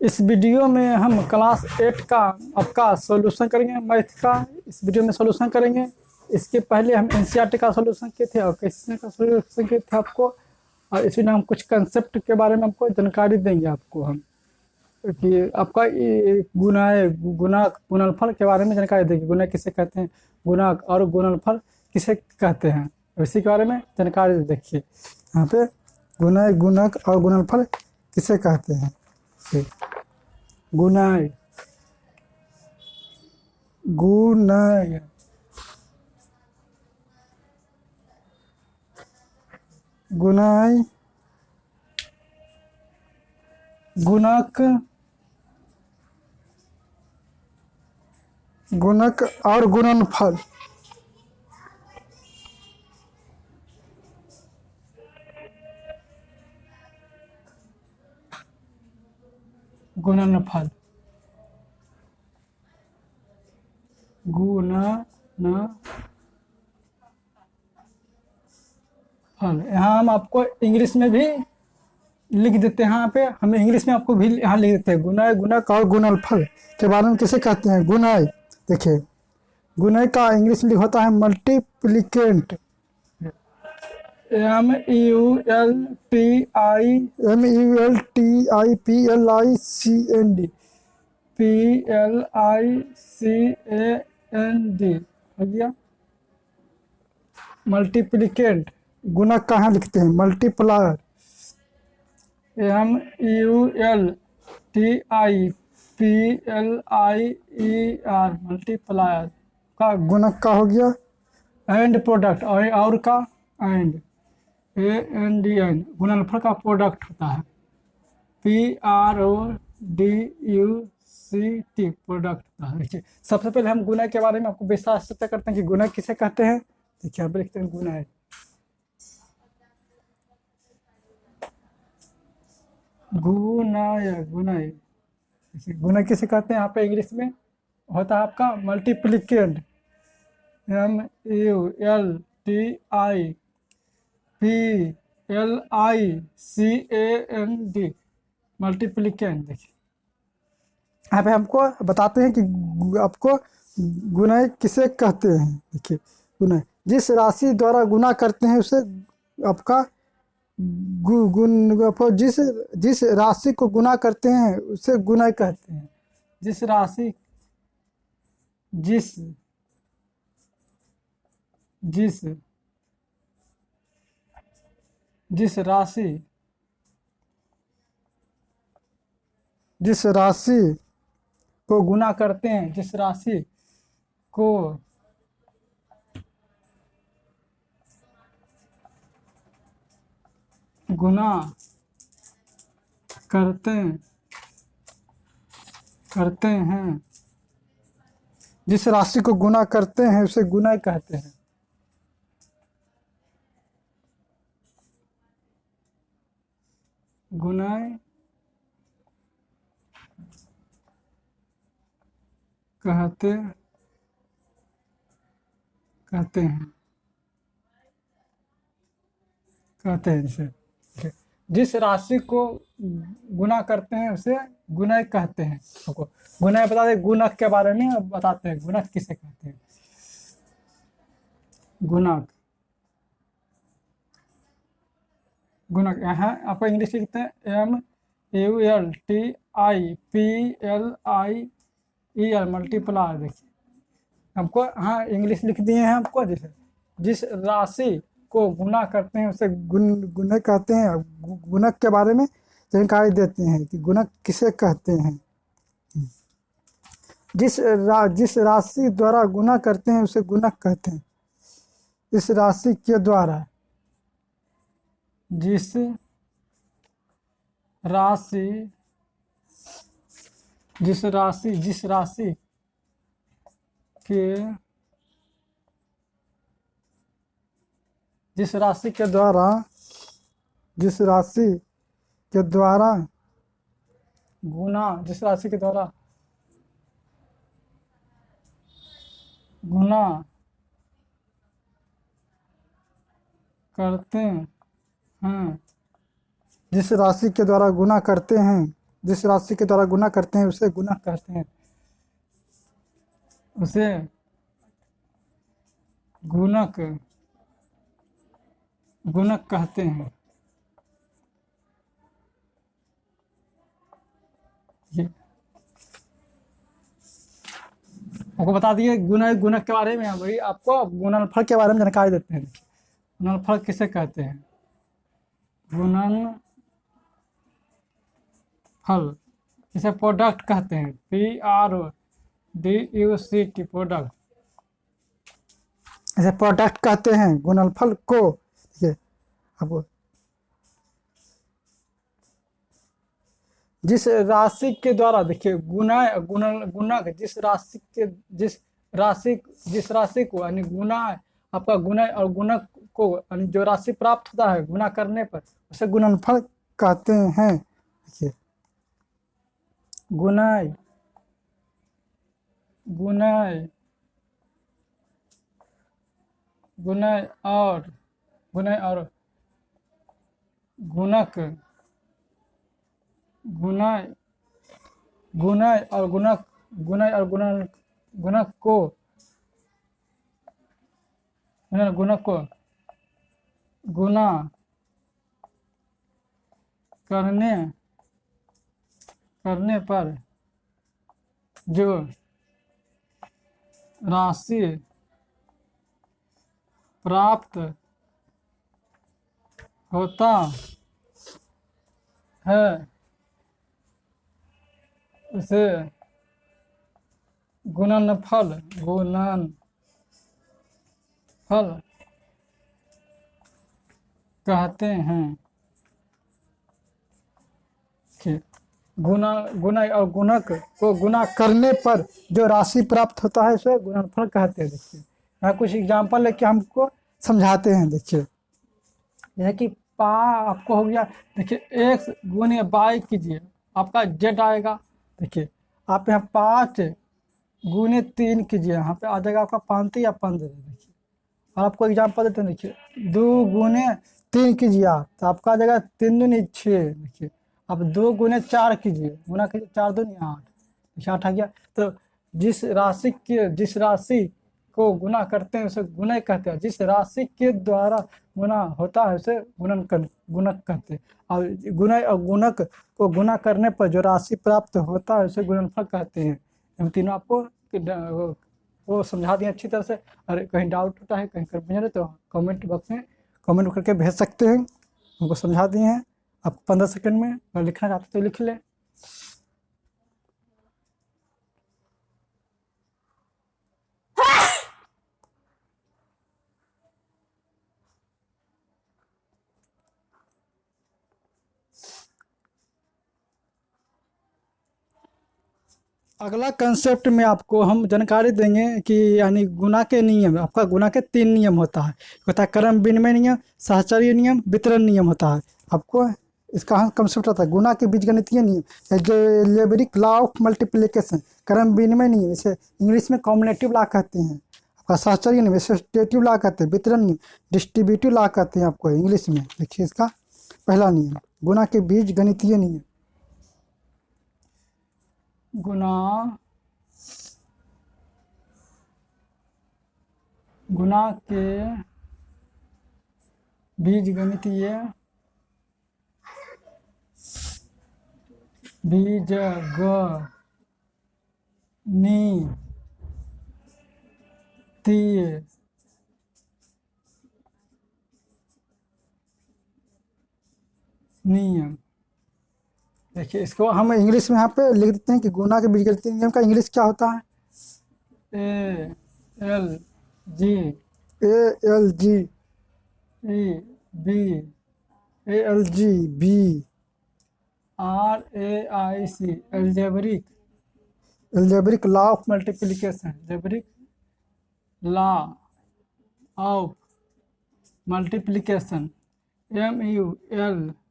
इस वीडियो में हम क्लास 8 का आपका सॉल्यूशन करेंगे, मैथ का इस वीडियो में सॉल्यूशन करेंगे। इसके पहले हम एनसीईआरटी का सॉल्यूशन किए थे और क्वेश्चन का सॉल्यूशन किए थे आपको, और इसमें हम कुछ कंसेप्ट के बारे में आपको जानकारी देंगे आपको हम कि आपका गुणा गुणक गुणनफल के बारे में जानकारी देंगे। गुणा किसे कहते हैं, गुणक और गुणनफल किसे कहते हैं, इसी के बारे में जानकारी देखिए। यहाँ पे गुणा गुणक और गुणनफल किसे कहते हैं। गुणाय गुणाय गुणाय गुणक गुणक और गुणनफल गुणनफल गुणनफल यहाँ हम आपको इंग्लिश में भी लिख देते हैं। यहाँ पे हम इंग्लिश में आपको भी यहाँ लिख देते हैं। गुणाय गुणक और गुणनफल के बारे में किसे कहते हैं। गुणाय देखिए, गुणाय का इंग्लिश लिख होता है मल्टीप्लिकेंट, MULTIPLICAND हो गया मल्टीप्लिकेंट। गुणक कहाँ लिखते हैं, मल्टीप्लायर, MULTIPLIER मल्टीप्लायर का गुणक का हो गया। एंड प्रोडक्ट और का एंड ANDN गुणनफल का प्रोडक्ट होता है। PRODUCT प्रोडक्ट होता है। देखिए, सबसे पहले हम गुणा के बारे में आपको विस्तार से चर्चा करते हैं कि गुणा किसे कहते हैं। देखिए, आप लिखते हैं गुणा गुणाय गुणाय गुणा किसे कहते हैं। यहाँ पे इंग्लिश में होता है आपका मल्टीप्लिकेंट, MULTIPLICAND मल्टीप्लिकेंट। देखिए, यहाँ पे हमको बताते हैं कि आपको गुणा किसे कहते हैं। देखिए, गुणा जिस राशि द्वारा गुणा करते हैं उसे आपका जिस राशि को गुणा करते हैं उसे गुणा कहते हैं। जिस राशि जिस राशि को गुणा करते हैं, जिस राशि को गुणा करते हैं, जिस राशि को गुणा करते हैं उसे गुणा कहते हैं। गुणा कहते हैं जिस राशि को गुणा करते हैं उसे गुणा कहते हैं। आपको गुणा बता दें, गुणक के बारे में बताते हैं। गुणक किसे कहते हैं। गुणक यहाँ आपको इंग्लिश लिखते हैं MULTIPLIER मल्टीप्लायर। देखिए, हमको हाँ इंग्लिश लिख दिए हैं आपको। जैसे जिस राशि को गुणा करते हैं उसे गुणक कहते हैं। गुणक के बारे में जानकारी देते हैं कि गुणक किसे कहते हैं। जिस राशि द्वारा गुणा करते हैं उसे गुणक कहते हैं। इस राशि के द्वारा जिस राशि के द्वारा गुणा करते हैं, जिस राशि के द्वारा गुणा करते हैं जिस राशि के द्वारा गुना करते हैं उसे गुणक कहते हैं, उसे गुणक गुणक कहते हैं। ये आपको बता दिए गुणक के बारे में। वही आपको गुणनफल के बारे में जानकारी देते हैं। गुणनफल किसे कहते हैं? गुणनफल इसे प्रोडक्ट कहते हैं, PRODUCT प्रोडक्ट, इसे प्रोडक्ट कहते हैं गुणनफल को। ठीक है, आपको जिस राशि के द्वारा, देखिए गुणक जिस राशि को यानी गुना, आपका गुणय और गुणक को यानी जो राशि प्राप्त होता है गुना करने पर उसे गुणनफल कहते हैं। देखिए गुणय गुणय गुणय और गुणक गुणय और गुणक को गुना करने पर जो राशि प्राप्त होता है उसे गुणनफल कहते हैं। गुणा और गुणक को गुना करने पर जो राशि प्राप्त होता है उसे गुणनफल कहते हैं। देखिए यहाँ कुछ एग्जाम्पल लेके हमको समझाते हैं। देखिए जैसे कि आपको हो गया, देखिए x गुने y कीजिए, आपका z आएगा। देखिए आप यहाँ 5 गुने 3 कीजिए, यहाँ पे आ जाएगा आपका 5 या 15। देखिए और आपको एग्जाम्पल देते हैं। देखिए 2 गुने 3 कीजिए आप, तो आपका आ जाएगा 3 दूनी 6। देखिए आप 2 गुने 4 कीजिए, गुना कीजिए 4 दूनी 8। देखिए 8 आ गया। तो जिस राशि को गुना करते हैं उसे गुणय कहते हैं, जिस राशि के द्वारा गुना होता है उसे गुणक कहते हैं। और गुणय और गुणक को गुना करने पर जो राशि प्राप्त होता है उसे गुणनफल कहते हैं। इन तीनों आपको वो समझा दिए अच्छी तरह से। और कहीं डाउट होता है, कहीं कंफ्यूजन है तो कमेंट बॉक्स में कमेंट करके भेज सकते हैं, हमको समझा दिए हैं। आपको 15 सेकंड में अगर लिखना चाहते तो लिख लें। अगला कंसेप्ट में आपको हम जानकारी देंगे कि यानी गुना के नियम, आपका गुना के 3 नियम होता है क्रम विनिमय नियम, सहचर्य नियम, वितरण नियम होता है। आपको इसका कंसेप्ट होता है गुना के बीजगणितीय नियम, जो एल्जेब्रिक लॉ ऑफ मल्टीप्लिकेशन, क्रम विनिमय नियम, इसे इंग्लिश में कॉम्बिनेटिव लॉ कहते हैं। आपका सहचर्य नियम एसोसिएटिव लॉ कहते हैं, वितरण नियम डिस्ट्रीब्यूटिव लॉ कहते हैं आपको इंग्लिश में। देखिए इसका पहला नियम गुना के बीजगणितीय नियम। गुना के बीजगणितीय नियम। देखिए इसको हम इंग्लिश में यहाँ पे लिख देते हैं कि गुना के बीजगणितीय नियम का इंग्लिश क्या होता है? Algebraic law of multiplication, algebraic law of multiplication, MULTIPLICATION।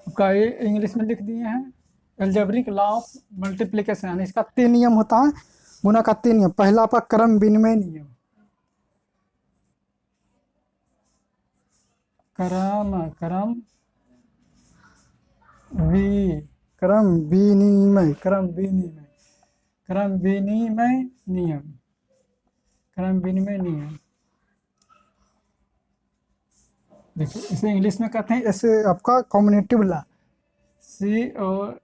आपका ये इंग्लिश में लिख दिए हैं एल्जेब्रिक लॉ ऑफ मल्टीप्लिकेशन, यानी इसका 3 नियम होता है, गुना का 3 नियम। पहला आपका क्रम विनिमय नियम, क्रम क्रम वि क्रम विनिमय क्रम विनिमय क्रम विनिमय नियम, क्रम विनिमय नियम। देखिए इसे इंग्लिश में कहते हैं, ऐसे आपका कॉम्बिनेटिव लॉ, COMMUNIT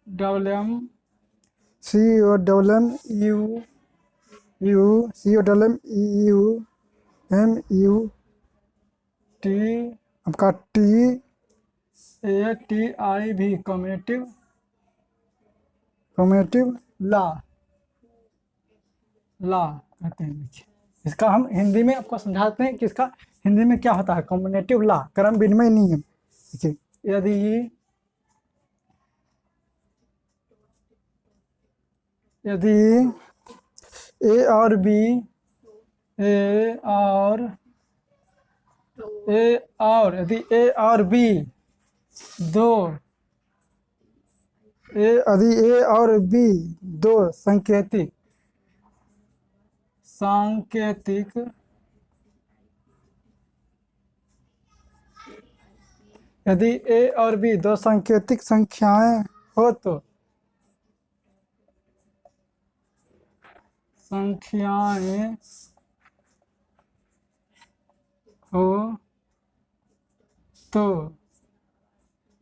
आपका TATIV, कॉम्बिनेटिव लॉ कहते हैं। देखिए इसका हम हिंदी में आपको समझाते हैं कि इसका हिंदी में क्या होता है। कॉम्बिनेटिव लॉ, क्रम विनिमय नियम। देखिए यदि ए और बी यदि ए और बी दो सांकेतिक यदि ए और बी दो सांकेतिक संख्याएं हो तो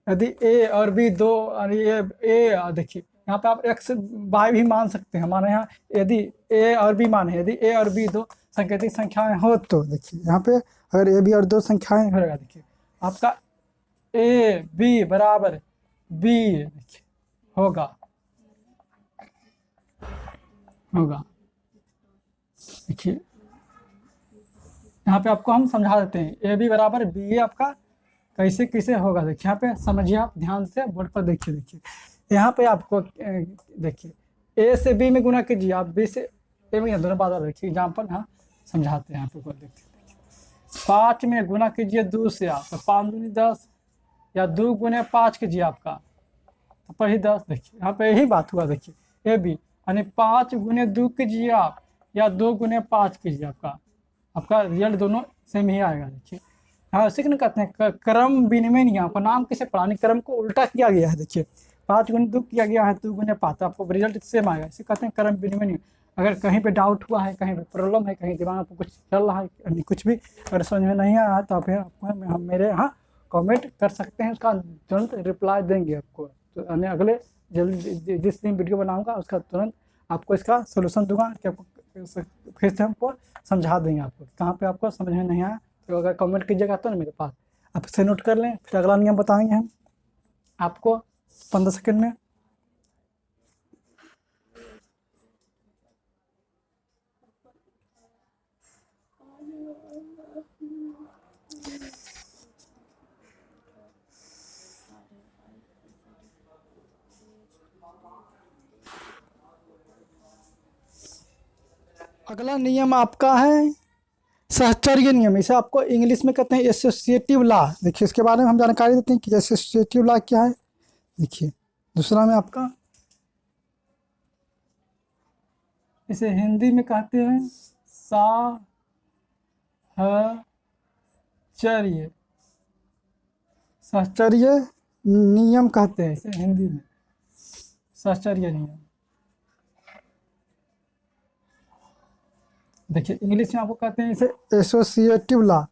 यदि ए और बी दो, देखिए यहाँ पे आप एक्स वाई भी मान सकते हैं। हमारे यहाँ यदि ए और बी मान है, यदि ए और बी दो सांकेतिक संख्याएं हो तो देखिए यहाँ पे अगर ए बी और दो संख्याएं होगा, देखिए आपका ए बी बराबर बी देखिए होगा देखिए यहाँ पे आपको हम समझा देते हैं, ए बी बराबर बी आपका कैसे होगा। देखिए यहाँ पे समझिए, आप ध्यान से बोर्ड पर देखिए यहाँ पे आपको देखिए ए से बी में गुना कीजिए, आप बी से ए में, दोनों बात देखिए एग्जाम्पल हाँ समझाते हैं यहाँ पे। देखिए 5 में गुना कीजिए 2 से, आप तो 5 दूनी 10, या 2 गुने 5 कीजिए आपका तो पर ही 10। देखिए यहाँ पे यही बात हुआ। देखिए ए बी यानी 5 गुने 2 कीजिए आप, या 2 गुने 5 कीजिए, आपका रिजल्ट दोनों सेम ही आएगा। देखिए हाँ इसी को कहते हैं क्रम विनिमय नियम। आपका नाम किसे पढ़ाने, क्रम को उल्टा किया गया है। देखिए 5 गुने 2 किया गया है, 2 गुने 5, आपको रिजल्ट सेम आएगा। इसे कहते हैं क्रम विनिमय नियम। अगर कहीं पे डाउट हुआ है, कहीं पे प्रॉब्लम है, कहीं दिमाग में कुछ चल रहा है, कुछ भी अगर समझ में नहीं आया तो आप हम मेरे यहाँ कमेंट कर सकते हैं, उसका तुरंत रिप्लाई देंगे आपको। तो अगले जल्दी जिस दिन वीडियो बनाऊंगा उसका तुरंत आपको इसका सोल्यूशन दूंगा, कि आपको फिर से हमको समझा देंगे। आपको कहाँ पे आपको समझ में नहीं आया तो अगर कमेंट कीजिएगा तो ना मेरे पास, आप इसे नोट कर लें। फिर अगला नियम बताएंगे हम आपको 15 सेकंड में। अगला नियम आपका है सहचर्य नियम। इसे आपको इंग्लिश में कहते हैं एसोसिएटिव लॉ। देखिए इसके बारे में हम जानकारी देते हैं कि एसोसिएटिव लॉ क्या है। देखिए दूसरा में आपका इसे हिंदी में कहते हैं सहचर्य नियम कहते हैं इसे हिंदी में, सहचर्य नियम। देखिए इंग्लिश में आपको कहते हैं इसे associative law,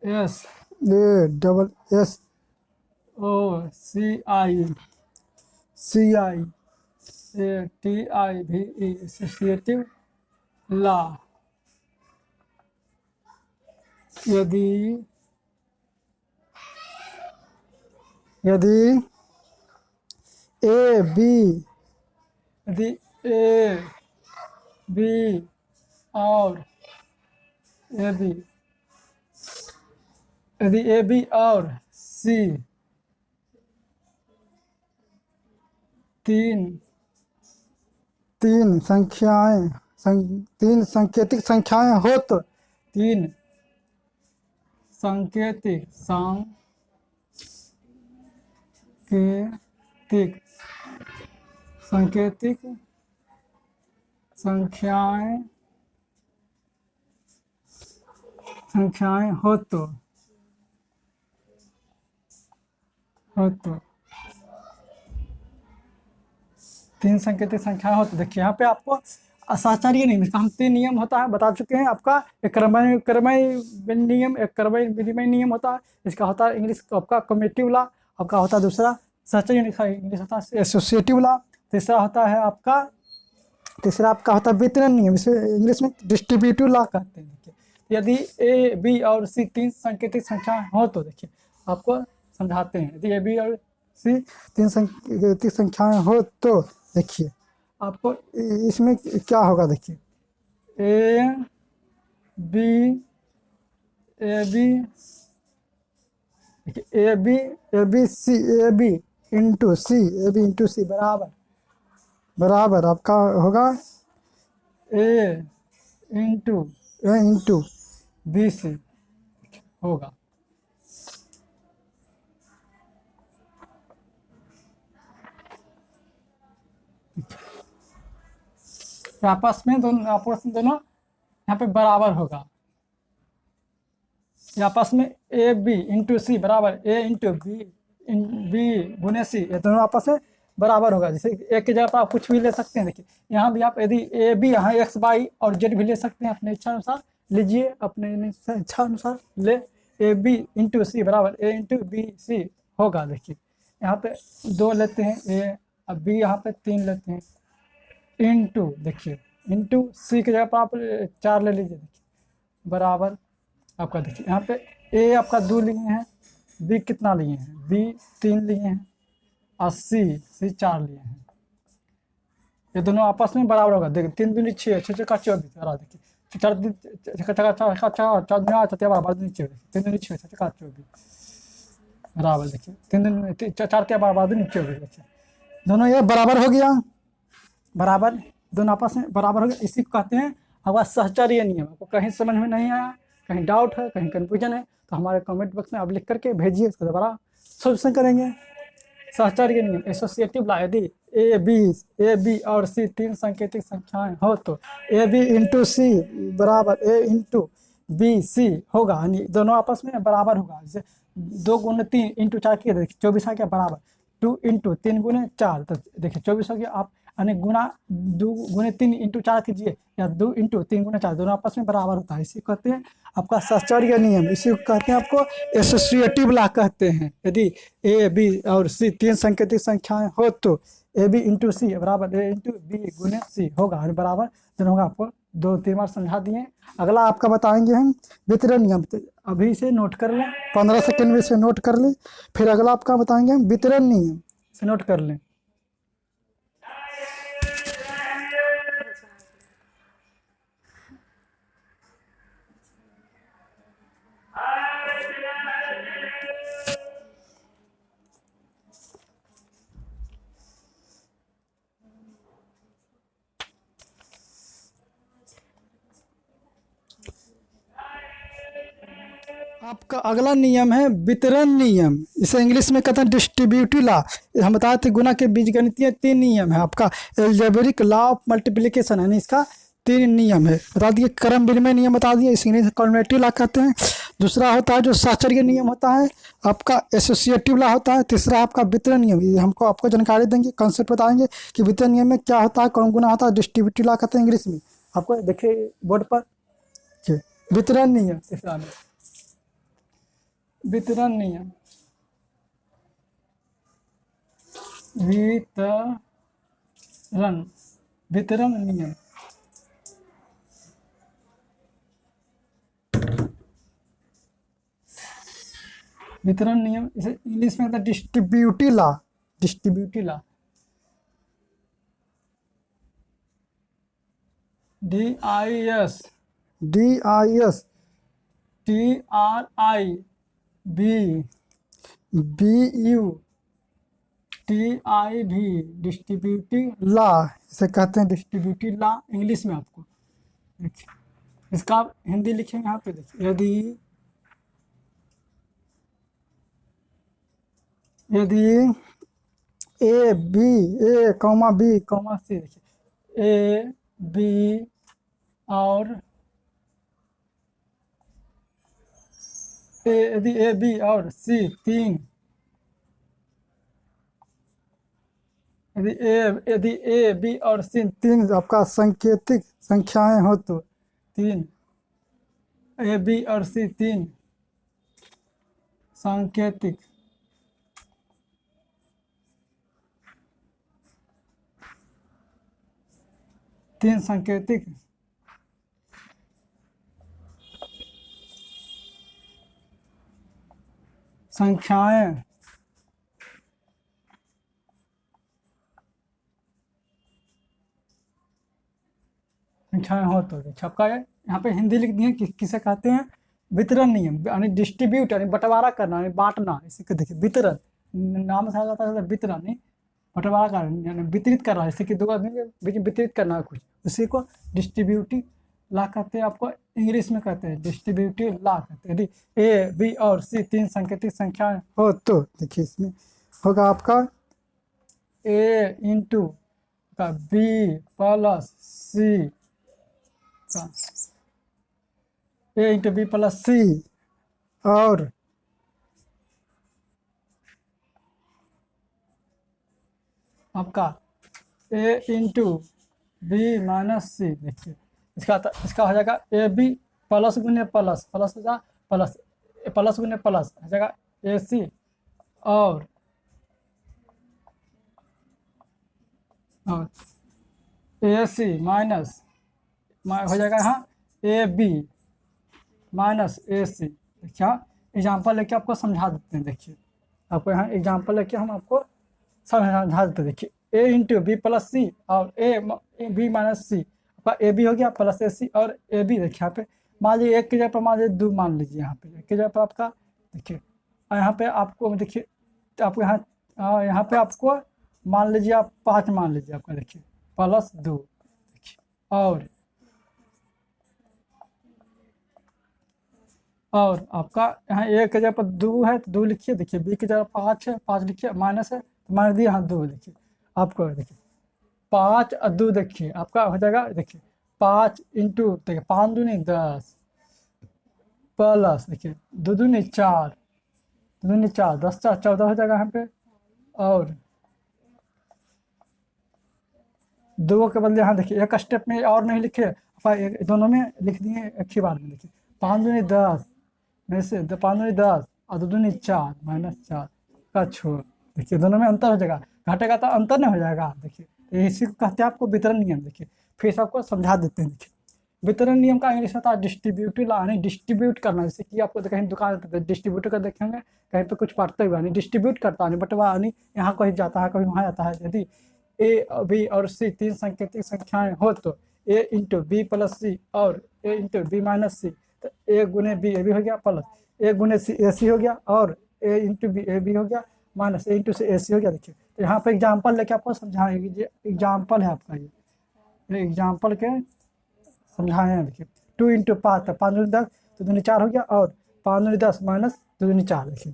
ASSOCIATIV associative law. यदि ए बी और सी तीन सांकेतिक संख्याएं हो तो, 3 सांकेतिक सांकेतिक संख्याएं हो तो तीन सांकेतिक संख्याएं हो तो देखिए यहाँ पे आपको सहचर्य नियम, इसका हम 3 नियम होता है बता चुके हैं। आपका एक क्रमय नियम, एक क्रमय विनिमय नियम होता है, इसका होता है इंग्लिश आपका कम्यूटेटिव लॉ, आपका होता है दूसरा सहचर्य इंग्लिश होता है एसोसिएटिव लॉ, तीसरा होता है आपका होता है वितरण नियम, इसे इंग्लिश में डिस्ट्रीब्यूटिव लॉ कहते हैं। देखिए यदि ए बी और सी 3 सांकेतिक संख्याएं हो तो देखिए आपको समझाते हैं। यदि ए बी और सी 3 सांकेतिक संख्याएं हो तो देखिए आपको इसमें क्या होगा। देखिए ए बी इंटू सी बराबर आपका होगा ए इंटू बी सी होगा। आपस में दोनों यहाँ पे बराबर होगा। आपस में ए बी इंटू सी बराबर ए इंटू बी गुने सी, ये दोनों आपस में बराबर होगा। जैसे एक की जगह पर आप कुछ भी ले सकते हैं। देखिए यहाँ भी आप यदि ए बी यहाँ एक्स वाई और जेड भी ले सकते हैं, अपने इच्छा अनुसार लीजिए, अपने इच्छा अनुसार ले। ए बी इंटू सी बराबर ए इंटू बी सी होगा। देखिए यहाँ पे 2 लेते हैं ए, अब बी यहाँ पे 3 लेते हैं इंटू, देखिए इंटू सी की जगह पर आप 4 ले लीजिए। देखिए बराबर आपका, देखिए यहाँ पे ए आपका 2 लिए हैं, बी कितना लिए हैं, बी 3 लिए हैं और सी 4 लिए हैं। ये दोनों आपस में बराबर होगा। देखिए 3 दूनी 6, 6 चौका 24 बराबर। देखिए 4 दूनी 24 बराबर। देखिए 3 दूनी 4 क्या बराबर 24। दोनों ये बराबर हो गया, बराबर दोनों आपस में बराबर हो गया। इसी को कहते हैं आपका सहचर्य नियम। आपको कहीं समझ में नहीं आया, कहीं डाउट है, कहीं कंफ्यूजन है तो हमारे कमेंट बॉक्स में आप लिख करके भेजिए, इसको दोबारा सॉल्यूशन करेंगे। सहचर्य नियम एसोसिएटिव लॉ, यदि ए बी और सी 3 सांकेतिक संख्याएं हो तो ए बी इंटू सी बराबर ए इंटू बी सी होगा, यानी दोनों आपस में बराबर होगा। जैसे 2 गुने 3 इंटू 4 किया, देखिए 24 आ गया बराबर 2 इंटू 3 गुने 4, तो देखिए 24 हो गया। आप यानी गुना 2 गुने 3 इंटू 4 कीजिए या 2 इंटू 3 गुने 4, दोनों आपस में बराबर होता है। इसी को कहते हैं आपका सहचर्य नियम, इसी को कहते हैं आपको एसोसिएटिव लॉ कहते हैं। यदि ए बी और सी 3 सांकेतिक संख्याएं हो तो ए बी इंटू सी बराबर ए इंटू बी गुने सी होगा, और बराबर दोनों होगा। आपको 2-3 बार समझा दिए। अगला आपका बताएंगे हम वितरण नियम, अभी से नोट कर लें, 15 सेकेंड में से नोट कर लें। फिर अगला आपका बताएंगे हम वितरण नियम, से नोट कर लें। आपका अगला नियम है वितरण नियम, इसे इंग्लिश में कहते हैं डिस्ट्रीब्यूटिव लॉ। हम बताए थे गुना के बीजगणितीय 3 नियम है। आपका एल्जेब्रिक लॉ ऑफ मल्टीप्लिकेशन, यानी इसका 3 नियम है। बता दिए क्रम विनिमय नियम बता दिए, इसे इंग्लिश में कम्यूटेटिव लॉ कहते हैं। दूसरा होता है जो सहचर्य नियम होता है, आपका एसोसिएटिव लॉ होता है। तीसरा आपका वितरण नियम, ये हमको आपको जानकारी देंगे, कॉन्सेप्ट बताएंगे कि वितरण नियम में क्या होता है, कौन गुना होता है। डिस्ट्रीब्यूटिव लॉ कहते हैं इंग्लिश में। आपको देखिए बोर्ड पर वितरण नियम, तीसरा में वितरण नियम, वितरण नियम, वितरण नियम, इसे इंग्लिश में कहते हैं distributive law. Distributive law DIS TRIBUTIV distributive law, इसे कहते हैं डिस्ट्रीब्यूटिव लॉ इंग्लिश में। आपको देखिए इसका आप हिंदी लिखेंगे यहाँ पे। देखिए यदि A B, A comma B comma C, देखिए ए बी और यदि ए बी और सी तीन, यदि ए बी और सी तीन आपका सांकेतिक संख्याएं हो तो तीन, ए बी और सी तीन सांकेतिक संख्याएं हो तो देखिए आपका यहाँ पे हिंदी लिख दिए किसे कहते हैं, वितरण नियम, यानी डिस्ट्रीब्यूट यानी बंटवारा करना यानी बांटना, इसी को देखिए वितरण नाम से आ जाता है वितरण, नहीं बंटवारा करना यानी वितरित करना, इसी की दो आदमी के बीच में वितरित करना है कुछ, उसी को डिस्ट्रीब्यूटिव लॉ कहते हैं, आपको इंग्लिश में कहते हैं डिस्ट्रीब्यूटिव लॉ कहते हैं। यदि ए बी और सी तीन सांकेतिक संख्याएं हो तो देखिए इसमें होगा आपका ए इंटू का बी प्लस सी का ए इंटू बी प्लस सी और आपका ए इंटू बी माइनस सी, देखिए इसका हो जाएगा ए बी प्लस गुने प्लस प्लस हो जाएगा प्लस प्लस गुने प्लस हो जाएगा ए सी और ए सी माइनस हो जाएगा यहाँ ए बी माइनस ए सी। देखिए एग्जाम्पल लेके आपको समझा देते हैं, देखिए आपको यहाँ एग्जाम्पल लेके हम आपको समझा देते हैं। देखिए ए इंटू बी प्लस सी और ए बी माइनस सी, आपका ए बी हो गया प्लस ए सी और ए बी, देखिए यहाँ पे मान लीजिए एक की जगह पर मान लीजिए दो मान लीजिए, यहाँ पे एक की जगह पर आपका देखिए यहाँ पे आपको देखिए आपको यहाँ पे आपको मान लीजिए आप 5 मान लीजिए आपका, देखिए प्लस 2 देखिए और आपका यहाँ ए की जगह पर 2 है तो 2 लिखिए, देखिए बी की जगह 5 है 5 लिखिए, माइनस है तो माइनस दिए यहाँ 2 लिखिए, आपको देखिए 5 और 2 देखिए आपका हो जाएगा, देखिए 5 इंटू देखिए 5 दूनी 10 प्लस देखिए 2 दूनी 4 2 दूनी 4 10 4 14 हो जाएगा यहाँ पे और 2 के बदले यहाँ देखिए एक स्टेप में और नहीं लिखे, दोनों में लिख दिए एक ही बार में, देखिए 5 दूनी 10 में से 5 दूनी 10 और 2 दूनी 4 माइनस 4 का छोड़, देखिए दोनों में अंतर हो जाएगा, घटेगा तो अंतर नहीं हो जाएगा। देखिए इसी को कहते हैं आपको वितरण नियम। देखिए फिर से आपको समझा देते हैं। देखिए वितरण नियम का इंग्लिश होता है डिस्ट्रीब्यूटिव लॉ, यानी डिस्ट्रीब्यूट करना, जैसे कि आपको कहीं दुकान डिस्ट्रीब्यूटर का देखेंगे कहीं पे कुछ बांटते हुए, यानी डिस्ट्रीब्यूट करता है बटवा, यानी यहाँ कहीं जाता है कहीं वहाँ जाता है। यदि ए बी और सी तीन सांकेतिक संख्याएं हो तो ए इंटू बी प्लस सी और ए इंटू बी माइनस सी, तो ए गुने बी ए बी हो गया प्लस ए गुने सी ए सी हो गया और ए इंटू बी ए बी हो गया माइनस ए इंटू सी ए सी हो गया। देखिए तो यहाँ पे एग्जाम्पल लेके आपको समझाएंगे, ये एग्जाम्पल है आपका, ये एग्जाम्पल के समझाए हैं। देखिए 2 इंटू 5 तो 5 दूनी 10 तो दूनी 4 हो गया और 5 दूनी 10 माइनस 2 दूनी 4, देखिए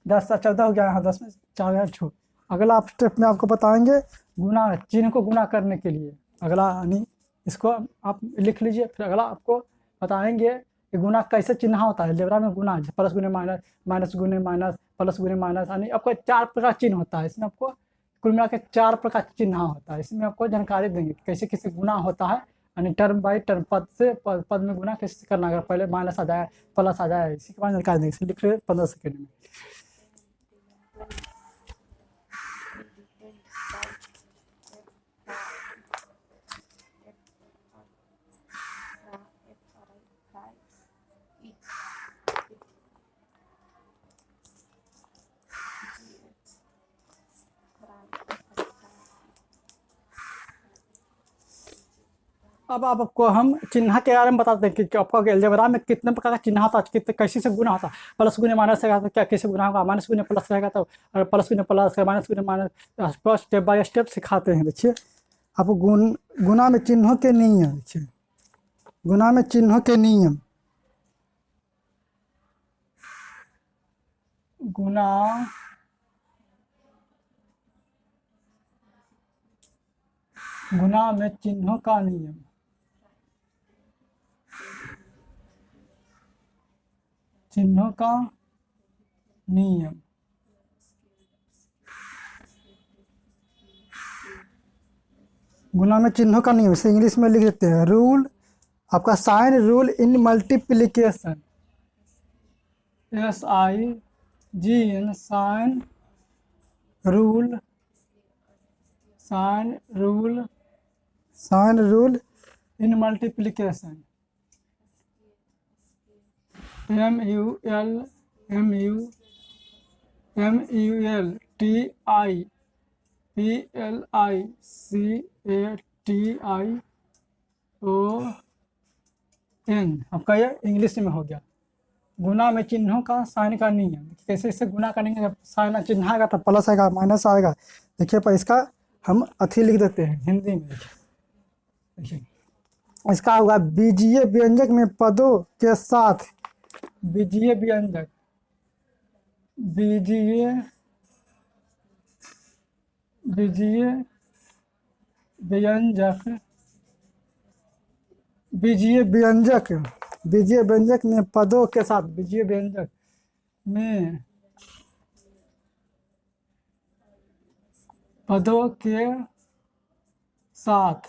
10 से 14 हो गया, यहाँ 10 में 4 गया छूट। अगला आप स्टेप में आपको बताएंगे गुना, चिन्ह को गुना करने के लिए अगला, यानी इसको आप लिख लीजिए, फिर अगला आपको बताएंगे कि गुना कैसे चिन्ह होता है। लेबरा में गुना प्लस गुने माइनस, माइनस गुने माइनस, प्लस गुने माइनस, यानी आपको 4 प्रकार चिन्ह होता है। इसमें आपको कुल मिला के 4 प्रकार चिन्ह होता है। इसमें आपको जानकारी देंगे कैसे कैसे गुना होता है, यानी टर्म बाई टर्म, पद से पद में गुना कैसे करना, अगर पहले माइनस आ जाए प्लस आ जाए, इसी के बाद जानकारी देंगे। लिख रहे 15 सेकेंड में। अब आपको हम चिन्ह के बारे में बताते हैं कि आपको अलजेब्रा में कितने प्रकार का चिन्ह था, कितने कैसे से गुना होता। प्लस गुने माइनस रहेगा तो क्या कैसे गुना होगा, माइनस गुने प्लस रहेगा तो, और प्लस गुने प्लस माइनस गुने माइनस, स्टेप बाय स्टेप सिखाते हैं। देखिए आपको गुना में चिन्हों के नियम, देखिए गुना में चिन्हों के नियम, गुना गुना में चिन्हों का नियम। चिन्हों का नियम। गुना में चिन्हों का नियम, इसे इंग्लिश में लिख देते हैं रूल, आपका sign rule in multiplication, SIGN, sign rule, sign rule, sign rule in multiplication, MULTIPLICATION, आपका ये इंग्लिश में हो गया। गुना में चिन्हों का साइन का नियम, कैसे इससे गुना करेंगे, जब साइन चिन्ह आएगा तो प्लस आएगा माइनस आएगा। देखिए पर इसका हम अथी लिख देते हैं हिंदी में। देखिए इसका होगा बीजीय व्यंजक में पदों के साथ, बीजीय व्यंजक, बीजीय व्यंजक, बीजीय व्यंजक, बीजीय व्यंजक में पदों के साथ, बीजीय व्यंजक में पदों के साथ,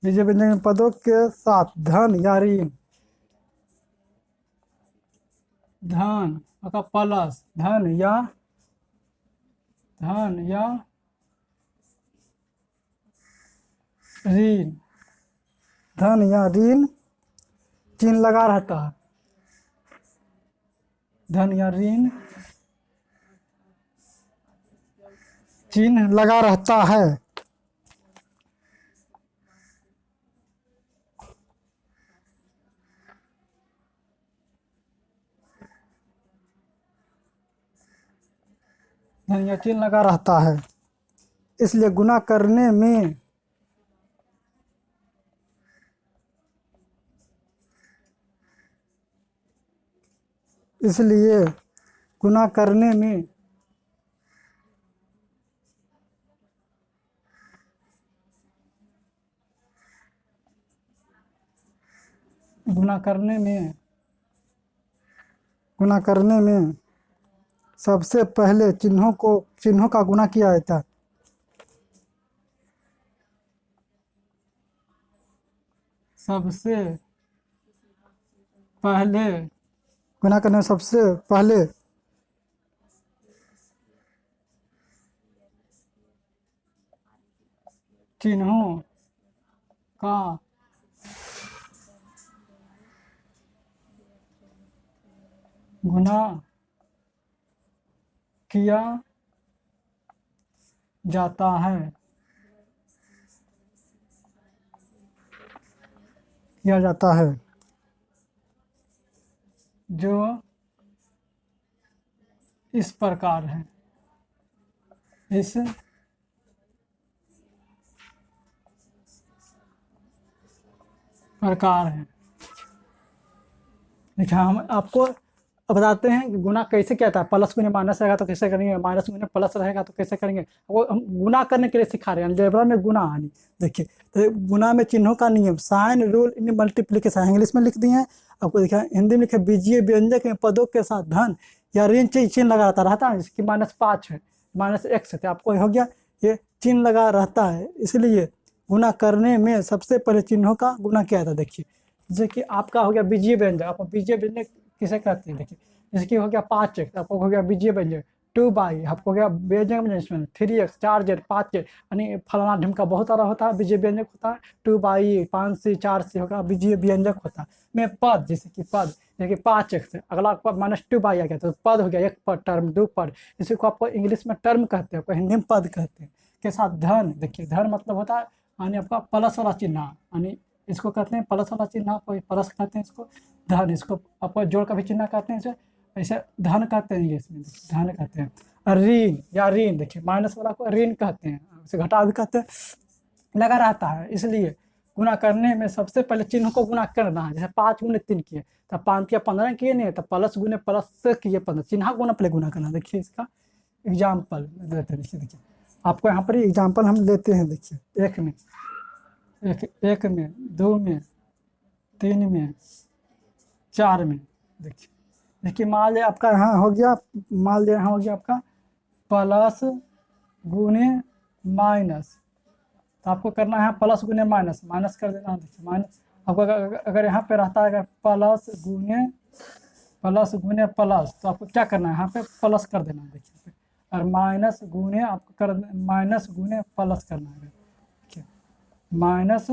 बीजीय व्यंजक में पदों के साथ धन या ऋण, धन का प्लस, धन या ऋण, धन या ऋण चिन्ह लगा रहता है, धन या ऋण चिन्ह लगा रहता है। धन या चिन्ह लगा रहता है, इसलिए गुना करने में इसलिए गुना करने में गुना करने में सबसे पहले चिन्हों का गुना किया जाता है। सबसे पहले गुना करने में सबसे पहले चिन्हों का गुना किया जाता है, जो इस प्रकार है, इस प्रकार है। देखिए हम आपको बताते हैं कि गुना कैसे क्या था, प्लस गुने माइनस रहेगा तो कैसे करेंगे, माइनस गुने प्लस रहेगा तो कैसे करेंगे, वो हम गुना करने के लिए सिखा रहे हैं, अलजेब्रा में गुना आनी। देखिए तो गुना में चिन्हों का नियम, sign rule in multiplication, English में लिख दिए हैं आपको, देखिए हिंदी में लिखे बीजीय व्यंजक में पदों के साथ धन या ऋण चिन्ह लगा रहता है, जिसकी -5 है, -x है, तो आपको हो गया ये चिन्ह लगा रहता है, इसलिए गुना करने में सबसे पहले चिन्हों का गुना किया था। देखिए जैसे कि आपका हो गया बीजीय व्यंजक, आपको बीजीय व्यंजक किसे कहते हैं, देखिए जैसे कि हो गया 5x, आपको हो गया बीजीय व्यंजक, 2y आपको हो गया व्यंजक में 3x, 4z, 5z, यानी फलाना ढिमका बहुत सारा होता है बीजीय व्यंजक होता है, 2y, 5c, 4c होगा बीजीय व्यंजक होता है। में पद, जैसे कि पद जैसे कि 5x है, अगला आपका -2y आ गया तो पद हो गया, एक पद टर्म, दो पद, इसी को आपको इंग्लिश में टर्म कहते हैं, आपको हिंदी में पद कहते हैं। के साथ धन, देखिए धन मतलब होता है यानी आपका प्लस वाला चिन्ह, यानी इसको कहते हैं प्लस वाला चिन्ह, आपको प्लस कहते हैं इसको, धन इसको आपको जोड़ का भी चिन्ह कहते हैं, इसे ऐसे धन कहते हैं, इसमें धन कहते हैं। और ऋण या ऋण, देखिए माइनस वाला को ऋण कहते हैं, इसे घटा भी कहते हैं, लगा रहता है। इसलिए गुना करने में सबसे पहले चिन्ह को गुना करना है, जैसे 5 गुने 3 किए तो 5 या 15 किए नहीं, तो प्लस गुने प्लस किए 15, चिन्ह गुना पहले गुना करना। देखिए इसका एग्जाम्पल देते हैं, देखिए आपको यहाँ पर एग्जाम्पल हम लेते हैं। देखिए एक में, एक में, 2 में, 3 में, 4 में। देखिए मान लिया आपका यहाँ हो गया, मान लिया यहाँ हो गया आपका प्लस गुने माइनस। तो आपको करना है प्लस गुने माइनस, माइनस कर देना। देखिए माइनस आपको अगर यहाँ पे रहता है अगर प्लस गुने प्लस, तो आपको क्या करना है यहाँ पे प्लस कर देना। देखिए और माइनस गुने आपको कर माइनस गुने प्लस करना है। देखिए माइनस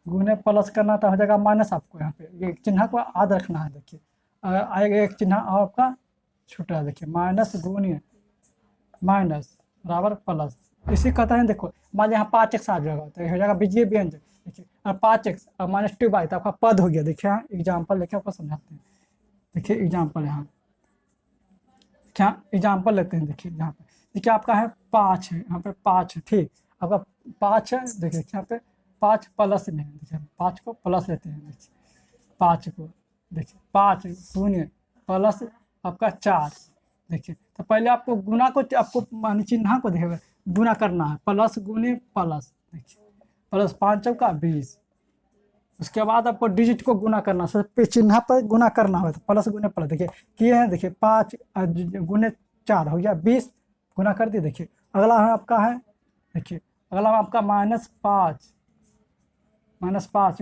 गुने प्लस करना तो हो जाएगा माइनस। आपको यहाँ पे ये चिन्ह को याद रखना है। देखिए आएगा एक चिन्ह आपका छूटा। देखिए माइनस गुने माइनस बराबर प्लस, इसी कहते हैं। देखो मान लीजिए यहाँ 5x आ जाएगा तो हो जाएगा बीजीय व्यंजक। देखिए और 5x और -2y तो आपका पद हो गया। देखिए यहाँ एग्जाम्पल देखिए आपको समझाते हैं। देखिए एग्जाम्पल यहाँ क्या एग्जाम्पल लेते हैं। देखिए यहाँ पे देखिए आपका है 5 है, यहाँ पे 5 है, ठीक आपका 5 है। देखिए यहाँ पे 5 प्लस में है। देखिए 5 को प्लस लेते हैं। देखिए 5 को, देखिए 5 गुने प्लस आपका 4। देखिए तो पहले आपको गुना को, आपको मान चिन्ह को देखिएगा गुना करना है, प्लस गुने प्लस। देखिए प्लस 5 का 20। उसके बाद आपको डिजिट को गुना करना, सबसे चिन्ह पर गुना करना हो तो प्लस गुने प्लस। देखिए किए हैं। देखिए 5 गुने 4 हो गया 20, गुना कर दिए। देखिए अगला है आपका है, देखिए अगला है आपका -5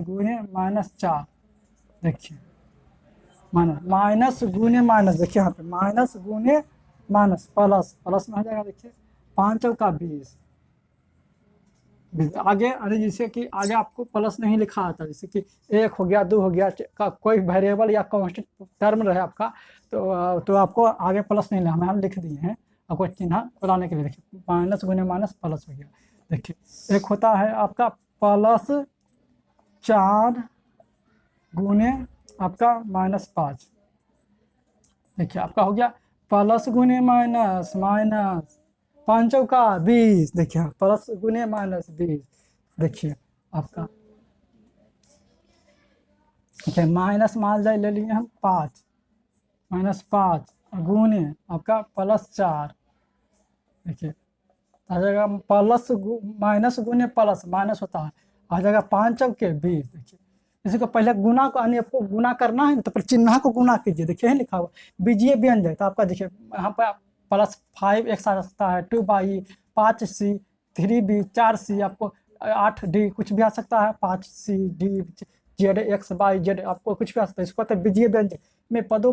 गुने -4। देखिए माइनस गुने माइनस। देखिए यहाँ पे माइनस गुने माइनस प्लस, प्लस में हो जाएगा। देखिए 5 का 20 आगे। अरे जैसे कि आगे आपको प्लस नहीं लिखा आता, जैसे कि 1 हो गया 2 हो गया का कोई वेरिएबल या कांस्टेंट टर्म रहे आपका, तो आपको आगे प्लस नहीं लिखना, हम लिख दिए हैं आपको चिन्ह बनाने के लिए। देखिए माइनस गुने माइनस प्लस हो गया। देखिए एक होता है आपका +4 गुने आपका -5। देखिए आपका हो गया प्लस गुने माइनस माइनस 5 का 20। देखिए प्लस गुने माइनस 20। देखिए आपका देखिए माइनस मान ले लिए हम 5 -5 गुने आपका +4। देखिए आ जाएगा प्लस माइनस गुने प्लस, माइनस होता है आ जाएगा 5 के 20। देखिए इसी को पहले गुना को आपको गुना करना है तो पहले चिन्ह को गुना कीजिए। देखिए लिखा हुआ बीजीय व्यंजक, तो आपका देखिए यहाँ पर +5x आ सकता है, 2y, 5c, 3b, 4c, आपको 8d कुछ भी आ सकता है, 5c d z x y z आपको कुछ भी आ सकता है। इसको कहते हैं बीजीय व्यंजक में पदों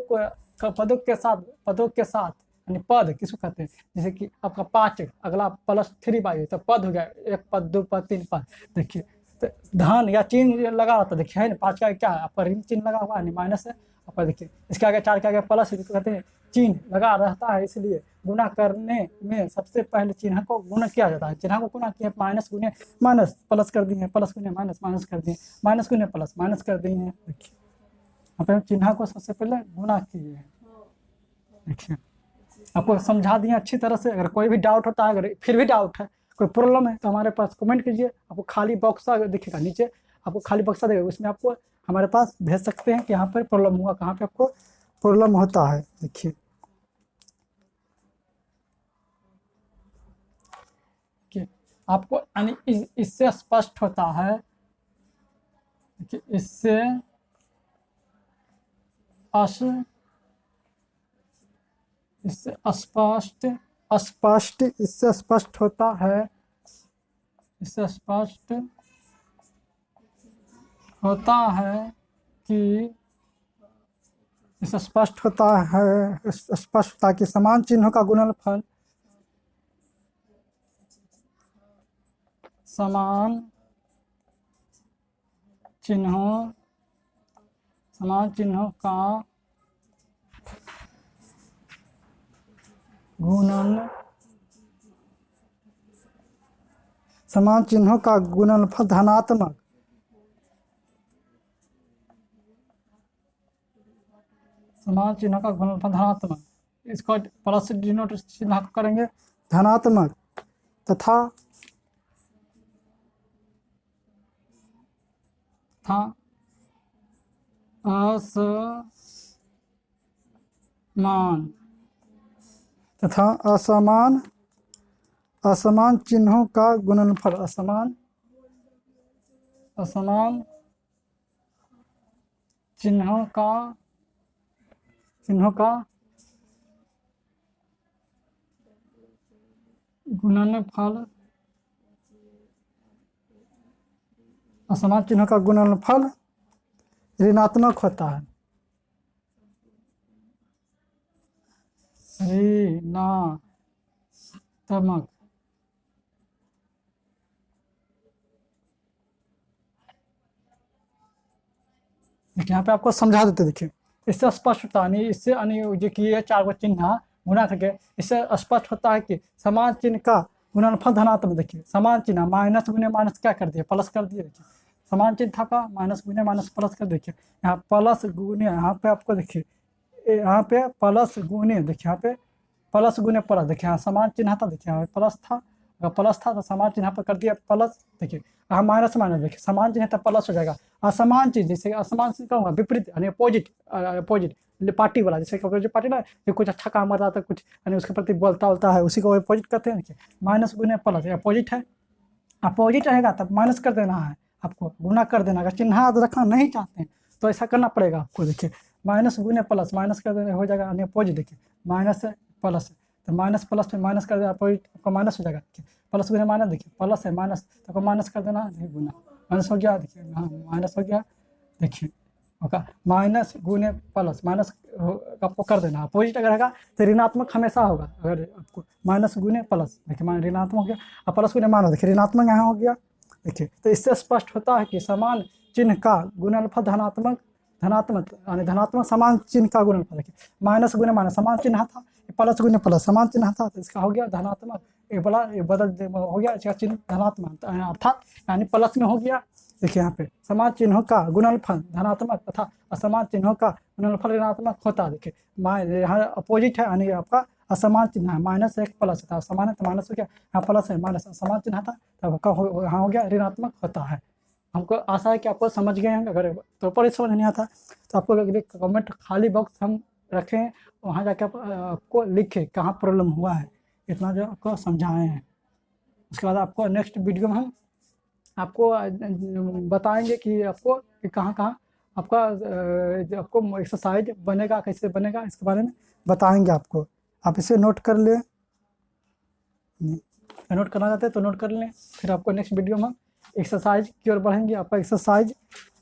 के साथ यानी पद किसको कहते हैं। जैसे कि आपका 5 अगला +3y तो पद हो गया, 1 पद 2 पद 3 पद। देखिए तो धन या चिन्ह लगा होता है। देखिए है ना 5 का क्या है आपका ऋण चिन्ह लगा हुआ है, माइनस है आपका। देखिए इसके आगे 4 के आगे प्लस कहते हैं चिन्ह लगा रहता है, इसलिए गुना करने में सबसे पहले चिन्ह को गुना किया जाता है। चिन्ह को गुना किया माइनस गुने माइनस प्लस कर दिए, प्लस गुने माइनस माइनस कर दिए, माइनस गुने प्लस माइनस कर दिए। देखिए यहाँ पे चिन्ह को सबसे पहले गुना किए हैं। देखिए आपको समझा दिए अच्छी तरह से। अगर कोई भी डाउट होता है, अगर फिर भी डाउट है, कोई प्रॉब्लम है तो हमारे पास कमेंट कीजिए। आपको खाली बॉक्स दिखेगा नीचे, आपको खाली बॉक्स देगा, उसमें आपको हमारे पास भेज सकते हैं कि यहाँ पर प्रॉब्लम हुआ, कहाँ पे आपको प्रॉब्लम होता है। देखिए आपको यानी इससे स्पष्ट होता है कि इससे स्पष्ट इससे स्पष्ट होता है, इससे स्पष्ट होता है कि इससे स्पष्ट होता है स्पष्टता कि समान चिन्हों का गुणनफल समान चिन्हों का समान चिन्हों का गुणनफल धनात्मक समान चिन्हों का गुणनफल धनात्मक, इसको प्लस डिनोट चिन्ह करेंगे धनात्मक तथा असमान असमान चिन्हों का गुणनफल, असमान चिन्हों का गुणनफल, असमान चिन्हों का गुणनफल ऋणात्मक होता है। ऋणात्मक। देखिए यहाँ पे आपको समझा देते, देखिए इससे स्पष्ट होता है, इससे जो कि ये 4 चिन्ह गुणा करके इससे स्पष्ट होता है कि समान चिन्ह का गुणनफल धनात्मक। देखिए समान चिन्ह माइनस गुने माइनस क्या कर दिया, प्लस कर दिया। देखिए समान चिन्ह था का माइनस गुने माइनस प्लस कर, देखिए यहाँ प्लस गुने, यहाँ पे आपको देखिए यहाँ पे प्लस गुने, देखिए यहाँ पे प्लस गुने प्लस, देखिए यहाँ समान चिन्ह था, देखिए यहाँ प्लस था, अगर प्लस था तो समान चिन्ह पर कर दिया प्लस। देखिए यहाँ माइनस माइनस, देखिए समान चिन्ह था प्लस हो जाएगा। असमान चीज जैसे असमान से क्या होगा, विपरीत यानी अपोजिट, अपोजिट पार्टी वाला, जैसे जो पार्टी ना जो कुछ अच्छा काम कर रहा था, कुछ यानी उसके प्रति बोलता है, उसी को अपोजिट कहते हैं। देखिए माइनस गुने प्लस अपोजिट है, अपोजिट रहेगा तब माइनस कर देना है, आपको गुना कर देना। अगर चिन्ह याद रखना नहीं चाहते हैं तो ऐसा करना पड़ेगा आपको। देखिए माइनस गुने प्लस, माइनस कर देना हो जाएगा यानी अपोजिट। देखिए माइनस है प्लस है तो माइनस प्लस में माइनस कर देना, अपोजिट आपका माइनस हो जाएगा। देखिए प्लस गुने माइनस, देखिए प्लस है माइनस तो आपको माइनस कर देना, देखिए गुना माइनस हो गया। देखिए हाँ माइनस हो गया, देखिए ओके माइनस गुने प्लस, माइनस आपको कर देना। अपोजिट अगर रहेगा तो ऋणात्मक हमेशा होगा। अगर आपको माइनस गुने प्लस, देखिए ऋणात्मक हो गया, अब प्लस गुने माइनस, देखिए ऋणात्मक यहाँ हो गया। देखिए तो इससे स्पष्ट होता है कि समान चिन्ह का गुणनफल धनात्मक यानी धनात्मक समान चिन्ह का गुणनफल। देखिए माइनस गुने माइनस समान चिन्ह था, प्लस गुने प्लस समान चिन्ह था, तो इसका हो गया धनात्मक। ये बदल हो गया, इसका चिन्ह धनात्मक अर्थात यानी प्लस में हो गया। देखिए यहाँ पे समान चिन्हों का गुणनफल धनात्मक तथा असमान चिन्हों का गुणनफल ऋणात्मक होता है। देखिए यहाँ अपोजिट है यानी आपका असमान चिन्ह है, माइनस एक प्लस था, समान है तो माइनस हो गया, यहाँ प्लस है माइनस असमान चिन्ह था तब यहाँ हो गया ऋणात्मक होता है। हमको आशा है कि आपको समझ गए हैं। अगर तो पर समझ नहीं आता तो आपको कमेंट खाली बॉक्स हम रखें, वहाँ जाकर आपको लिखे कहाँ प्रॉब्लम हुआ है, इतना जो आपको समझाए हैं। उसके बाद आपको नेक्स्ट वीडियो में हम आपको बताएंगे कि आपको कि कहाँ कहाँ आपको एक्सरसाइज बनेगा, कैसे बनेगा, इसके बारे में बताएंगे आपको। आप इसे नोट कर लें, नोट करना चाहते हैं तो नोट कर लें। फिर आपको नेक्स्ट वीडियो में एक्सरसाइज की ओर बढ़ेंगे। आपका एक्सरसाइज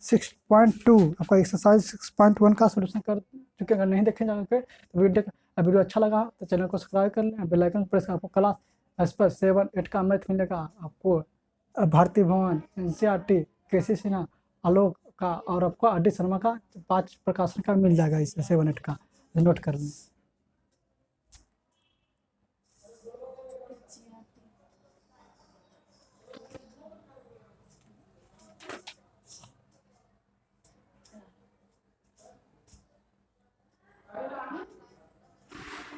6.2 आपका एक्सरसाइज 6.1 का सोल्यूशन कर चुके। अगर नहीं देखे जाने पे तो वीडियो अच्छा लगा तो चैनल को सब्सक्राइब कर लें, बेल आइकन प्रेस कर। आपको क्लास एज पर 7-8 का मैथ मिलेगा आपको, भारती भवन, NCERT, KC सिन्हा, आलोक का और आपको RD शर्मा का 5 प्रकाशन का मिल जाएगा इसमें 7-8 का, नोट कर लें।